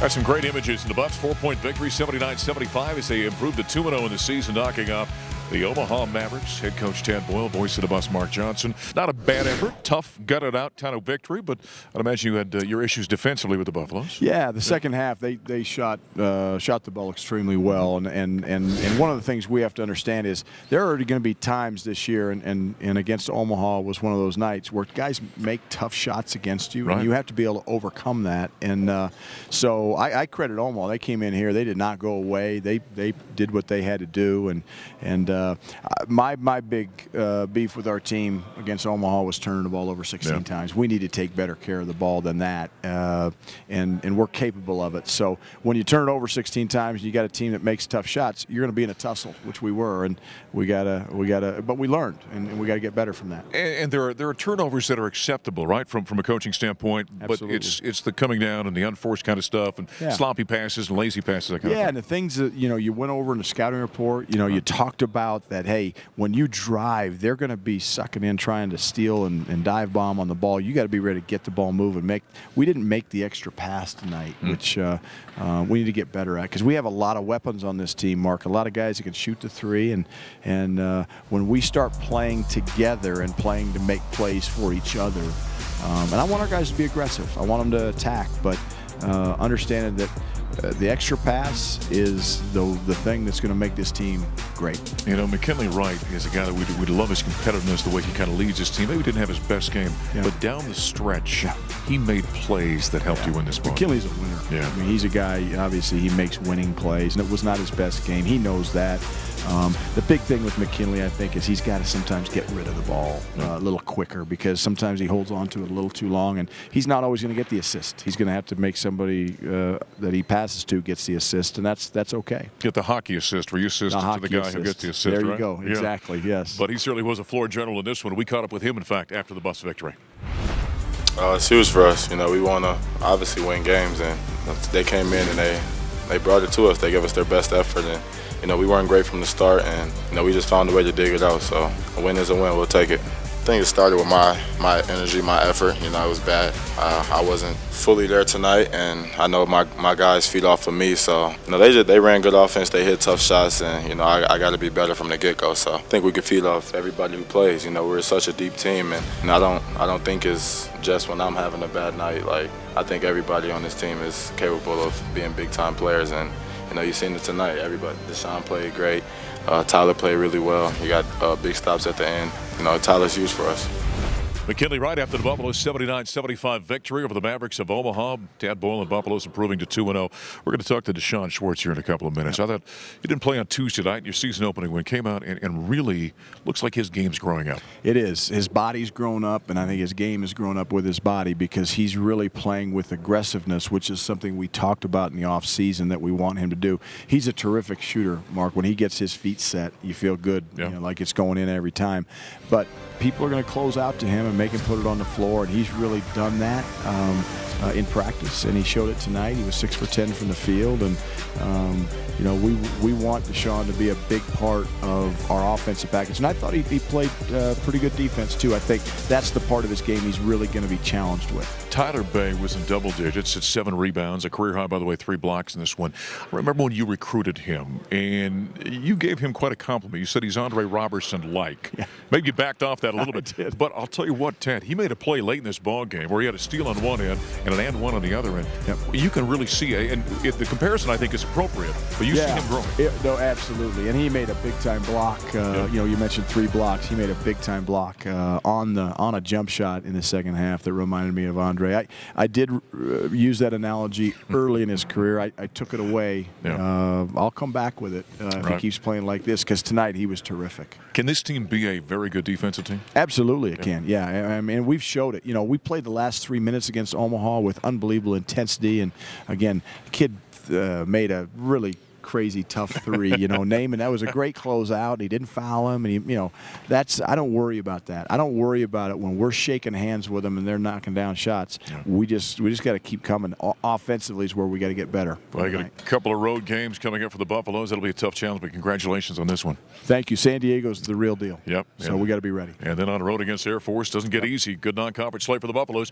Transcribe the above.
That's some great images in the Bucks. 4-point victory, 79-75, as they improved to 2-0 in the season, knocking off the Omaha Mavericks. Head coach Tad Boyle, voice of the Bucks Mark Johnson. Not a bad effort, tough, gutted out kind of victory, but I'd imagine you had your issues defensively with the Buffaloes. Yeah, the second half they shot the ball extremely well, and one of the things we have to understand is there are already going to be times this year, and against Omaha was one of those nights where guys make tough shots against you, and you have to be able to overcome that. And so I credit Omaha. They came in here, they did not go away. They did what they had to do, and my big beef with our team against Omaha was turning the ball over 16 times. We need to take better care of the ball than that, and we're capable of it. So when you turn it over 16 times, and you got a team that makes tough shots, you're going to be in a tussle, which we were, and we gotta. But we learned, and we got to get better from that. And there are turnovers that are acceptable, right, from a coaching standpoint. Absolutely. But it's the coming down and the unforced kind of stuff, and sloppy passes and lazy passes. That kind of thing. And the things that you went over in the scouting report. You talked about that. Hey, when you drive, they're going to be sucking in, trying to steal and dive bomb on the ball. You got to be ready to get the ball moving. We didn't make the extra pass tonight, which we need to get better at, because we have a lot of weapons on this team, Mark. A lot of guys that can shoot the three, and when we start playing together and playing to make plays for each other, and I want our guys to be aggressive. I want them to attack, but understanding that the extra pass is the thing that's going to make this team great. McKinley Wright is a guy that we'd love his competitiveness, the way he kind of leads his team. Maybe he didn't have his best game, but down the stretch, he made plays that helped you win this ball. McKinley's a winner. I mean, he's a guy, obviously, he makes winning plays, and it was not his best game. He knows that. The big thing with McKinley, I think, is he's got to sometimes get rid of the ball a little quicker, because sometimes he holds on to it a little too long, and he's not always going to get the assist. He's going to have to make somebody that he passes to gets the assist, and that's okay. Get the hockey assist, where you assist to the guy who gets the assist. There you go. Exactly. Yes. But he certainly was a floor general in this one. We caught up with him, in fact, after the Bucks victory. It's huge for us. We want to obviously win games, and they came in and they brought it to us. They gave us their best effort, and we weren't great from the start, and we just found a way to dig it out. So a win is a win. We'll take it. I think it started with my energy, my effort. It was bad. I wasn't fully there tonight, and I know my guys feed off of me. So they ran good offense. They hit tough shots, and I got to be better from the get-go. So I think we could feed off everybody who plays. We're such a deep team, and I don't think it's just when I'm having a bad night. Like, I think everybody on this team is capable of being big-time players, and you've seen it tonight. Everybody. Deshaun played great. Tyler played really well. You got big stops at the end. Tyler's huge for us. McKinley Wright after the Buffalo's 79-75 victory over the Mavericks of Omaha. Tad Boyle and Buffalo's improving to 2-0. We're going to talk to Deshaun Schwartz here in a couple of minutes. I thought you didn't play on Tuesday night in your season opening when came out and really looks like his game's growing up. It is. His body's grown up, and I think his game has grown up with his body, because he's really playing with aggressiveness, which is something we talked about in the offseason that we want him to do. He's a terrific shooter, Mark. When he gets his feet set, you feel good, like it's going in every time. But people are going to close out to him and make him put it on the floor, and he's really done that in practice, and he showed it tonight. He was 6 for 10 from the field, and we want Deshaun to be a big part of our offensive package. And I thought he played pretty good defense too. I think that's the part of his game he's really going to be challenged with. Tyler Bay was in double digits at 7 rebounds, a career high, by the way, 3 blocks in this one. I remember when you recruited him, and you gave him quite a compliment. You said he's Andre Robertson-like. Maybe you backed off that a little bit. But I'll tell you what, Ted, he made a play late in this ball game where he had a steal on one end and an and one on the other end. You can really see, and the comparison, I think, is appropriate. But you see him growing. No, absolutely. And he made a big-time block. You mentioned 3 blocks. He made a big-time block on a jump shot in the second half that reminded me of Andre. I did use that analogy early in his career. I took it away. I'll come back with it if he keeps playing like this, because tonight he was terrific. Can this team be a very good defensive team? Absolutely it can, I mean, we've showed it. We played the last 3 minutes against Omaha with unbelievable intensity, and, again, the kid made a really crazy tough 3, and that was a great closeout. He didn't foul him, and I don't worry about that. I don't worry about it when we're shaking hands with them and they're knocking down shots. We just got to keep coming. Offensively is where we got to get better. Well, I got a couple of road games coming up for the Buffaloes. That'll be a tough challenge, but congratulations on this one. Thank you. San Diego's the real deal. Yep. So we got to be ready. And then on the road against Air Force, doesn't get easy. Good non-conference slate for the Buffaloes.